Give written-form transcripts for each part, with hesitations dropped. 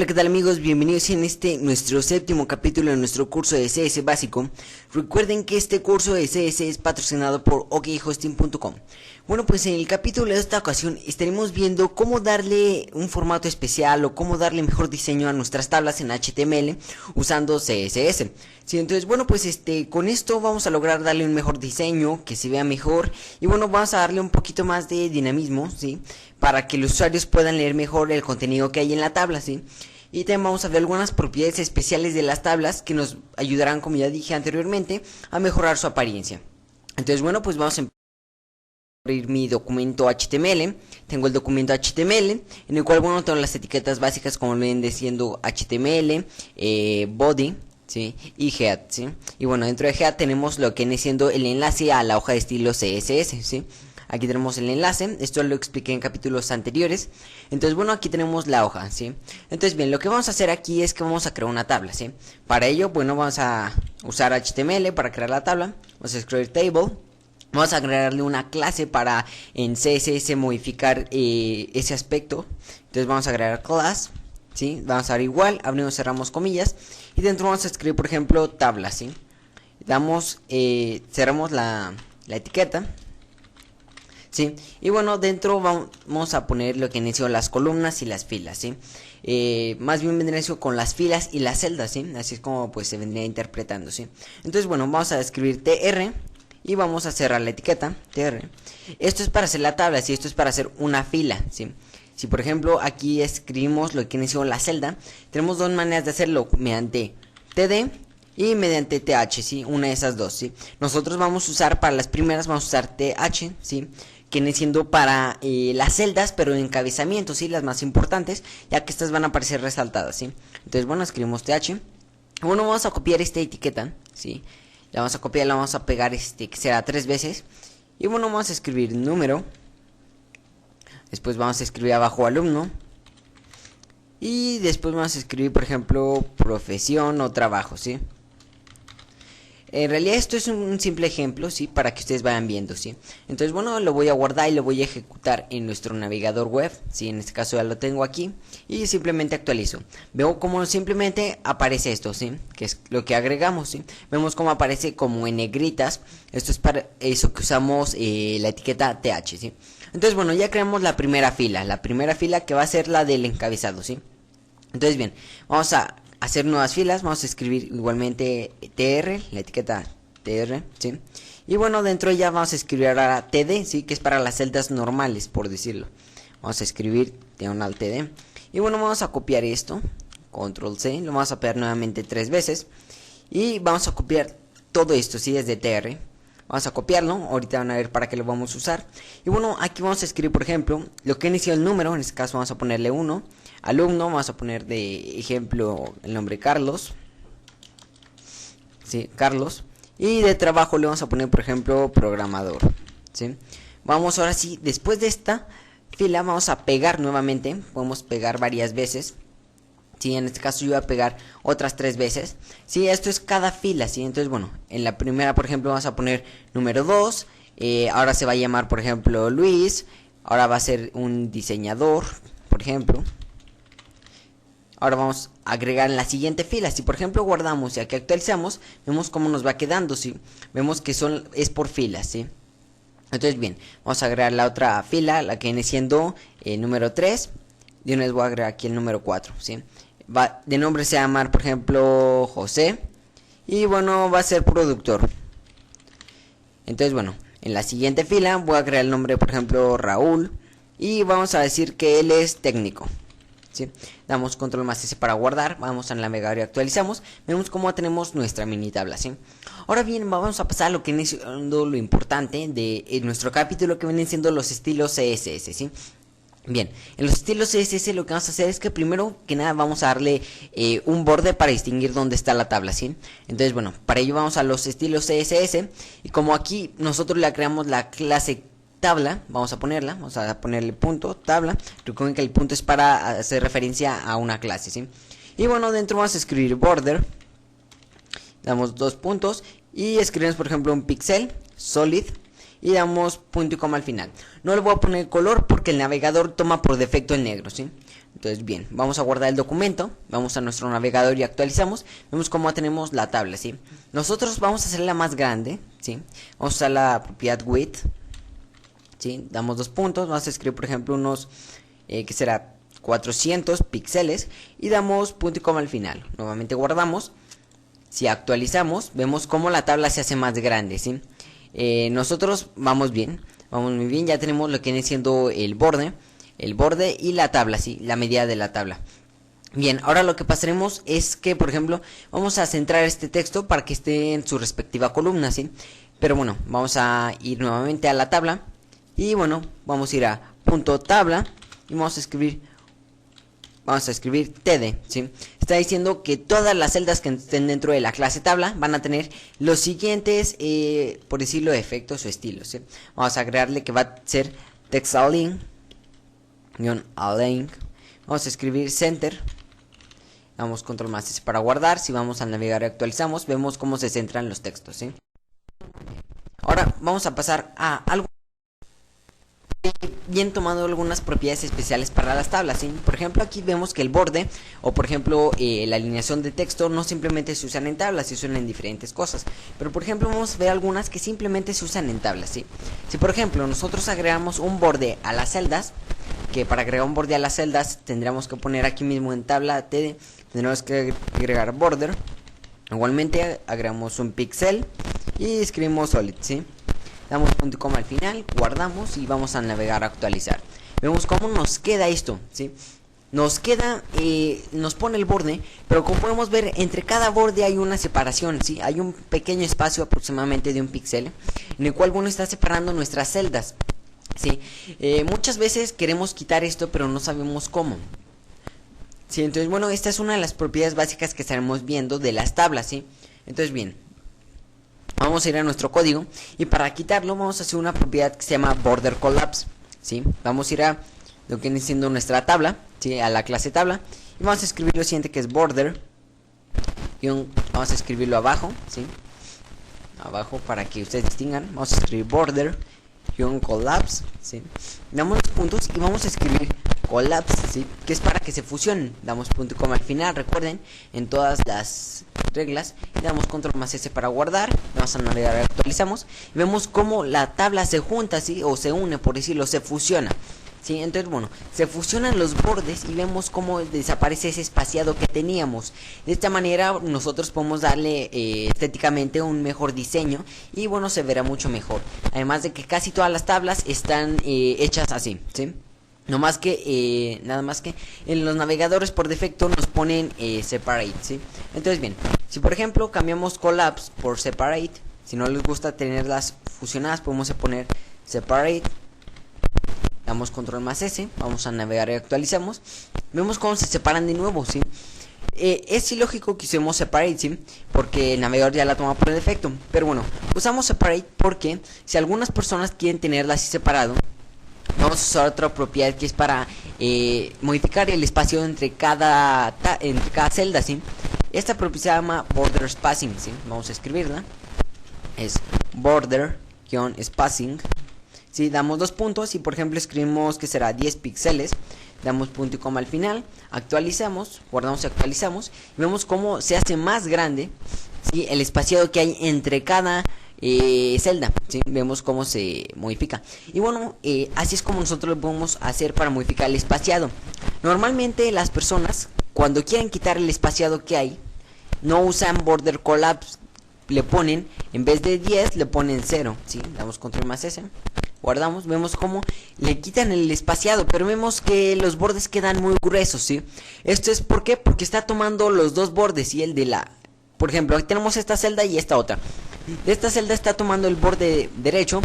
Hola, ¿qué tal amigos? Bienvenidos en nuestro séptimo capítulo de nuestro curso de CS básico. Recuerden que este curso de CS es patrocinado por okhosting.com. Bueno, pues en el capítulo de esta ocasión estaremos viendo cómo darle un formato especial o cómo darle mejor diseño a nuestras tablas en HTML usando CSS. Sí, entonces bueno, pues con esto vamos a lograr darle un mejor diseño, que se vea mejor y bueno, vamos a darle un poquito más de dinamismo, ¿sí? Para que los usuarios puedan leer mejor el contenido que hay en la tabla, ¿sí? Y también vamos a ver algunas propiedades especiales de las tablas que nos ayudarán, como ya dije anteriormente, a mejorar su apariencia. Entonces bueno, pues vamos a abrir mi documento HTML. Tengo el documento HTML en el cual, bueno, tengo las etiquetas básicas como vienen siendo HTML, body, ¿sí? Y head, ¿sí? Y bueno, dentro de head tenemos lo que viene siendo el enlace a la hoja de estilo CSS, ¿sí? Aquí tenemos el enlace, esto lo expliqué en capítulos anteriores. Entonces bueno, aquí tenemos la hoja, ¿sí? Entonces bien, lo que vamos a hacer aquí es que vamos a crear una tabla, ¿sí? Para ello, bueno, vamos a usar HTML para crear la tabla. Vamos a escribir table. Vamos a agregarle una clase para en CSS modificar ese aspecto. Entonces vamos a agregar class, ¿sí? Vamos a dar igual, abrimos, cerramos comillas. Y dentro vamos a escribir, por ejemplo, tabla, ¿sí? Damos, cerramos la etiqueta, ¿sí? Y bueno, dentro vamos a poner lo que inició las columnas y las filas, ¿sí? Más bien vendría eso con las filas y las celdas, ¿sí? Así es como pues se vendría interpretando, ¿sí? Entonces bueno, vamos a escribir tr y vamos a cerrar la etiqueta tr. Esto es para hacer la tabla, ¿sí? Esto es para hacer una fila, ¿sí? Si por ejemplo aquí escribimos lo que inició la celda, tenemos dos maneras de hacerlo, mediante td y mediante th, ¿sí? Una de esas dos, ¿sí? Nosotros vamos a usar, para las primeras vamos a usar th, ¿sí? Que viene siendo para las celdas, pero en encabezamiento, ¿sí? Las más importantes, ya que estas van a aparecer resaltadas, ¿sí? Entonces, bueno, escribimos th. Bueno, vamos a copiar esta etiqueta, ¿sí? La vamos a copiar, la vamos a pegar, que será 3 veces. Y bueno, vamos a escribir número. Después vamos a escribir abajo alumno. Y después vamos a escribir, por ejemplo, profesión o trabajo, ¿sí? En realidad esto es un simple ejemplo, ¿sí? Para que ustedes vayan viendo, ¿sí? Entonces, bueno, lo voy a guardar y lo voy a ejecutar en nuestro navegador web, ¿sí? En este caso ya lo tengo aquí. Y simplemente actualizo. Veo como simplemente aparece esto, ¿sí? Que es lo que agregamos, ¿sí? Vemos cómo aparece como en negritas. Esto es para eso que usamos la etiqueta th, ¿sí? Entonces, bueno, ya creamos la primera fila. La primera fila que va a ser la del encabezado, ¿sí? Entonces, bien, vamos a hacer nuevas filas, vamos a escribir igualmente tr, la etiqueta tr, ¿sí? Y bueno, dentro de ella vamos a escribir ahora td, ¿sí? Que es para las celdas normales, por decirlo. Vamos a escribir diagonal td. Y bueno, vamos a copiar esto, control C, lo vamos a pegar nuevamente 3 veces. Y vamos a copiar todo esto, ¿sí? Desde tr. Vamos a copiarlo, ahorita van a ver para qué lo vamos a usar. Y bueno, aquí vamos a escribir, por ejemplo, lo que inició el número, en este caso vamos a ponerle 1. Alumno, vamos a poner de ejemplo el nombre Carlos, ¿sí? Carlos. Y de trabajo le vamos a poner, por ejemplo, programador, ¿sí? Vamos ahora sí, después de esta fila vamos a pegar nuevamente, podemos pegar varias veces. Sí, en este caso yo voy a pegar otras 3 veces. Sí, esto es cada fila, ¿sí? Entonces, bueno, en la primera, por ejemplo, vamos a poner número 2. Ahora se va a llamar, por ejemplo, Luis. Ahora va a ser un diseñador, por ejemplo. Ahora vamos a agregar en la siguiente fila. Si por ejemplo guardamos y aquí actualizamos, vemos cómo nos va quedando, ¿sí? Vemos que es por filas, ¿sí? Entonces, bien, vamos a agregar la otra fila, la que viene siendo número 3. De una vez voy a agregar aquí el número 4, ¿sí? De nombre se va a llamar, por ejemplo, José. Y bueno, va a ser productor. Entonces, bueno, en la siguiente fila voy a agregar el nombre, por ejemplo, Raúl. Y vamos a decir que él es técnico, ¿sí? Damos control más S para guardar. Vamos al navegador y actualizamos. Vemos cómo tenemos nuestra mini tabla, ¿sí? Ahora bien, vamos a pasar a lo que viene siendo lo importante de nuestro capítulo, que vienen siendo los estilos CSS, ¿sí? Bien, en los estilos CSS lo que vamos a hacer es que primero que nada vamos a darle un borde para distinguir dónde está la tabla, ¿sí? Entonces, bueno, para ello vamos a los estilos CSS. Y como aquí nosotros le creamos la clase tabla, vamos a ponerle punto, tabla. Recuerden que el punto es para hacer referencia a una clase, ¿sí? Y bueno, dentro vamos a escribir border. Damos 2 puntos y escribimos, por ejemplo, un pixel, solid. Y damos punto y coma al final. No le voy a poner color porque el navegador toma por defecto el negro, ¿sí? Entonces bien, vamos a guardar el documento, vamos a nuestro navegador y actualizamos. Vemos cómo tenemos la tabla, ¿sí? Nosotros vamos a hacerla más grande, ¿sí? Vamos a usar la propiedad width, ¿sí? Damos 2 puntos, vamos a escribir por ejemplo unos, que será 400 píxeles y damos punto y coma al final. Nuevamente guardamos. Si actualizamos, vemos cómo la tabla se hace más grande, ¿sí? Nosotros vamos muy bien, ya tenemos lo que viene siendo el borde y la tabla, ¿sí? La medida de la tabla. Bien, ahora lo que pasaremos es que, por ejemplo, vamos a centrar este texto para que esté en su respectiva columna, ¿sí? Pero bueno, vamos a ir nuevamente a la tabla y bueno, vamos a ir a punto tabla y vamos a escribir td, ¿sí? Está diciendo que todas las celdas que estén dentro de la clase tabla van a tener los siguientes, por decirlo, efectos o estilos, ¿sí? Vamos a agregarle que va a ser text-align, vamos a escribir center, damos control más S para guardar. Si vamos al navegador y actualizamos, vemos cómo se centran los textos, ¿sí? Ahora vamos a pasar a algo bien tomado, algunas propiedades especiales para las tablas, ¿sí? Por ejemplo, aquí vemos que el borde o por ejemplo la alineación de texto no simplemente se usan en tablas, se usan en diferentes cosas. Pero por ejemplo vamos a ver algunas que simplemente se usan en tablas, ¿sí? Si por ejemplo nosotros agregamos un borde a las celdas, que para agregar un borde a las celdas tendríamos que poner aquí mismo en tabla td, tendremos que agregar border. Igualmente agregamos un pixel y escribimos solid, ¿sí? Damos punto y coma al final, guardamos y vamos a navegar a actualizar. Vemos cómo nos queda esto, ¿sí? Nos queda, nos pone el borde, pero como podemos ver, entre cada borde hay una separación, ¿sí? Hay un pequeño espacio aproximadamente de un píxel, en el cual, bueno, está separando nuestras celdas, ¿sí? Muchas veces queremos quitar esto, pero no sabemos cómo. Sí, entonces, bueno, esta es una de las propiedades básicas que estaremos viendo de las tablas, ¿sí? Entonces, bien, vamos a ir a nuestro código y para quitarlo vamos a hacer una propiedad que se llama border collapse, ¿sí? Vamos a ir a lo que viene siendo nuestra tabla, ¿sí? A la clase tabla y vamos a escribir lo siguiente, que es border, vamos a escribirlo abajo, ¿sí? Abajo para que ustedes distingan. Vamos a escribir border collapse, ¿sí? Damos los puntos y vamos a escribir collapse, ¿sí? Que es para que se fusionen. Damos punto y coma al final, recuerden, en todas las reglas, y damos control más S para guardar. Vamos a navegar, actualizamos y vemos cómo la tabla se junta, ¿sí? O se une, por decirlo, se fusiona, ¿sí? Entonces, bueno, se fusionan los bordes y vemos cómo desaparece ese espaciado que teníamos. De esta manera nosotros podemos darle estéticamente un mejor diseño y bueno, se verá mucho mejor. Además de que casi todas las tablas están hechas así, ¿sí? No más que, nada más que en los navegadores por defecto nos ponen separate, ¿sí? Entonces bien, si por ejemplo cambiamos collapse por separate, si no les gusta tenerlas fusionadas, podemos poner separate. Damos control más S, vamos a navegar y actualizamos. Vemos cómo se separan de nuevo, ¿sí? Es ilógico que usemos separate, ¿sí? Porque el navegador ya la toma por defecto. Pero bueno, usamos separate porque si algunas personas quieren tenerla así separado, vamos a usar otra propiedad que es para modificar el espacio entre cada celda, ¿sí? Esta propiedad se llama border spacing, ¿sí? Vamos a escribirla. Es border-spacing. Si damos 2 puntos y por ejemplo escribimos que será 10 píxeles, damos punto y coma al final, actualizamos, guardamos y actualizamos y vemos cómo se hace más grande, ¿sí? El espaciado que hay entre cada celda, ¿sí? Vemos cómo se modifica. Y bueno, así es como nosotros lo podemos hacer para modificar el espaciado. Normalmente las personas, cuando quieren quitar el espaciado que hay, no usan border collapse, le ponen, en vez de 10, le ponen 0, ¿sí? Damos control más S, guardamos, vemos cómo le quitan el espaciado, pero vemos que los bordes quedan muy gruesos, ¿sí? Esto es ¿por qué? Porque está tomando los dos bordes, ¿sí? El de la, por ejemplo, aquí tenemos esta celda y esta otra. De esta celda está tomando el borde derecho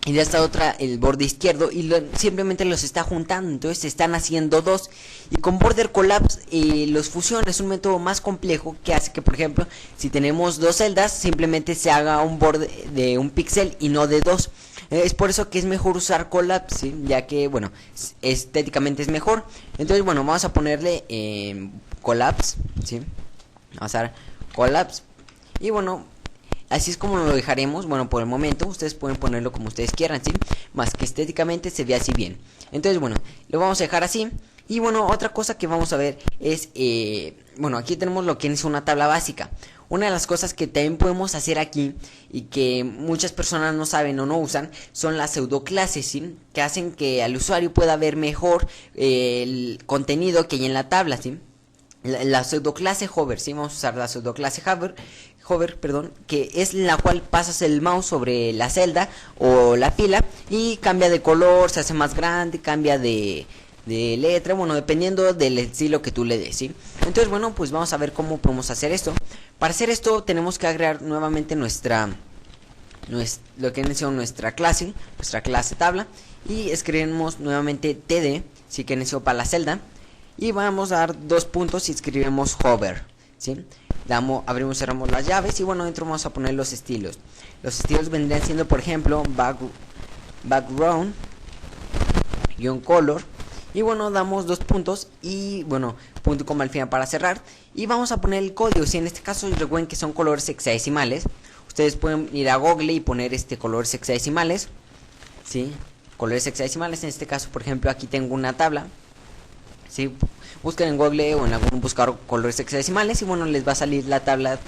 y de esta otra el borde izquierdo y simplemente los está juntando, entonces se están haciendo dos. Y con border collapse los fusiona, es un método más complejo que hace que, por ejemplo, si tenemos dos celdas, simplemente se haga un borde de un píxel y no de dos. Es por eso que es mejor usar collapse, ¿sí? Ya que, bueno, estéticamente es mejor. Entonces, bueno, vamos a ponerle collapse, ¿sí? Vamos a dar collapse. Y bueno, así es como lo dejaremos. Bueno, por el momento ustedes pueden ponerlo como ustedes quieran, ¿sí? Más que estéticamente se ve así bien. Entonces, bueno, lo vamos a dejar así. Y bueno, otra cosa que vamos a ver es, bueno, aquí tenemos lo que es una tabla básica. Una de las cosas que también podemos hacer aquí y que muchas personas no saben o no usan son las pseudoclases, ¿sí? Que hacen que al usuario pueda ver mejor el contenido que hay en la tabla, ¿sí? La pseudoclase hover, ¿sí? Vamos a usar la pseudoclase hover, perdón, que es la cual pasas el mouse sobre la celda o la fila y cambia de color, se hace más grande, cambia de letra, bueno, dependiendo del estilo que tú le des, ¿sí? Entonces, bueno, pues vamos a ver cómo podemos hacer esto. Para hacer esto tenemos que agregar nuevamente lo que es nuestra clase tabla, y escribimos nuevamente td, sí, que inició para la celda, y vamos a dar 2 puntos y escribimos hover, ¿sí? Abrimos, cerramos las llaves y bueno, dentro vamos a poner los estilos. Los estilos vendrían siendo, por ejemplo, background color. Y bueno, damos 2 puntos y bueno, punto y coma al final para cerrar. Y vamos a poner el código. Si en este caso recuerden que son colores hexadecimales, ustedes pueden ir a Google y poner colores hexadecimales, ¿sí? Colores hexadecimales. En este caso, por ejemplo, aquí tengo una tabla, ¿sí? Busquen en Google o en algún buscador colores hexadecimales y bueno, les va a salir la tabla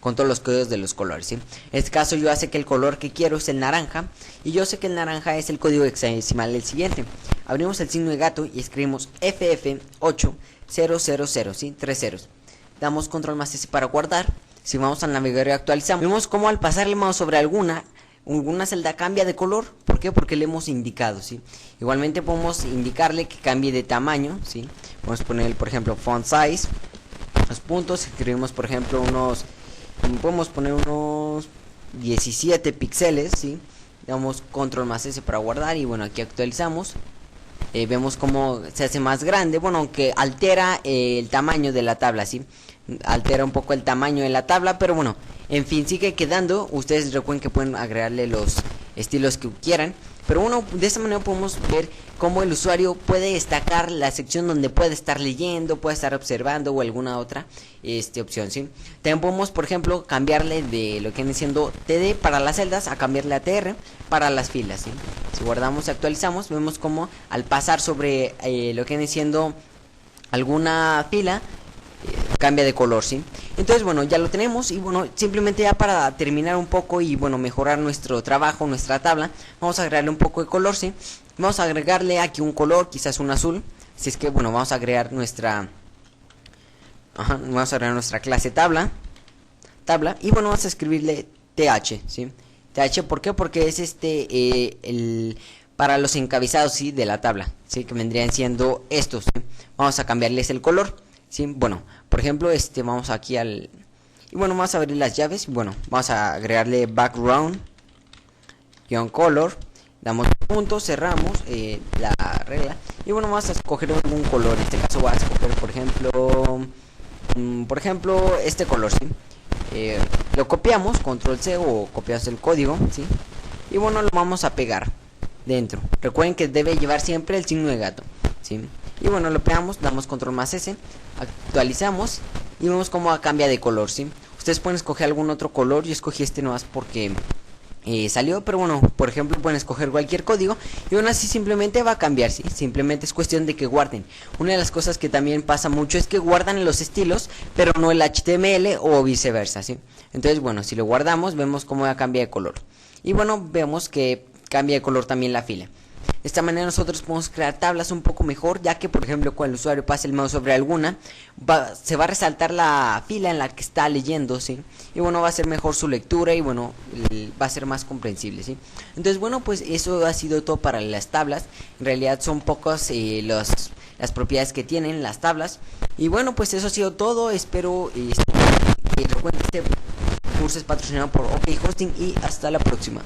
con todos los códigos de los colores, ¿sí? En este caso yo sé que el color que quiero es el naranja y yo sé que el naranja es el código hexadecimal del siguiente. Abrimos el signo de gato y escribimos FF8000, ¿sí? 3 ceros. Damos control más S para guardar. Si vamos al navegador y actualizamos, vemos como al pasar el mouse sobre alguna celda cambia de color. ¿Por qué? Porque le hemos indicado, ¿sí? Igualmente podemos indicarle que cambie de tamaño, ¿sí? Podemos poner, por ejemplo, font size, los puntos, escribimos, por ejemplo, podemos poner unos 17 píxeles, ¿sí? Damos control más S para guardar y bueno, aquí actualizamos. Vemos cómo se hace más grande, bueno, aunque altera el tamaño de la tabla, ¿sí? Altera un poco el tamaño de la tabla, pero bueno, en fin, sigue quedando. Ustedes recuerden que pueden agregarle los estilos que quieran, pero bueno, de esta manera podemos ver cómo el usuario puede destacar la sección donde puede estar leyendo, puede estar observando o alguna otra opción, ¿sí? También podemos, por ejemplo, cambiarle de lo que viene siendo TD para las celdas a cambiarle a TR para las filas, ¿sí? Si guardamos y actualizamos, vemos como al pasar sobre lo que viene siendo alguna fila, cambia de color, ¿sí? Entonces, bueno, ya lo tenemos y bueno, simplemente ya para terminar un poco y bueno, mejorar nuestro trabajo, nuestra tabla, vamos a agregarle un poco de color, ¿sí? Vamos a agregarle aquí un color, quizás un azul, si es que, bueno, vamos a agregar nuestra clase tabla y bueno, vamos a escribirle TH, ¿sí? TH, ¿por qué? Porque es para los encabezados, ¿sí? De la tabla, ¿sí? Que vendrían siendo estos, ¿sí? Vamos a cambiarles el color, ¿sí? Bueno, por ejemplo, vamos aquí y bueno, vamos a abrir las llaves. Bueno, vamos a agregarle background color, damos puntos, cerramos la regla y bueno, vamos a escoger algún color. En este caso voy a escoger, por ejemplo, este color, ¿sí? Lo copiamos, control C, o copiamos el código, ¿sí? Y bueno, lo vamos a pegar dentro. Recuerden que debe llevar siempre el signo de gato, ¿sí? Y bueno, lo pegamos, damos control más S, actualizamos y vemos cómo cambia de color, ¿sí? Ustedes pueden escoger algún otro color. Yo escogí nomás porque salió, pero bueno, por ejemplo, pueden escoger cualquier código y aún así simplemente va a cambiar, ¿sí? Simplemente es cuestión de que guarden. Una de las cosas que también pasa mucho es que guardan los estilos, pero no el HTML o viceversa, ¿sí? Entonces, bueno, si lo guardamos, vemos cómo va a cambiar de color. Y bueno, vemos que cambia de color también la fila. De esta manera nosotros podemos crear tablas un poco mejor, ya que por ejemplo cuando el usuario pase el mouse sobre alguna, se va a resaltar la fila en la que está leyendo, ¿sí? Y bueno, va a ser mejor su lectura y bueno, va a ser más comprensible, ¿sí? Entonces bueno, pues eso ha sido todo para las tablas. En realidad son pocas las propiedades que tienen las tablas. Y bueno, pues eso ha sido todo. Espero que recuerden que este curso es patrocinado por OK Hosting y hasta la próxima.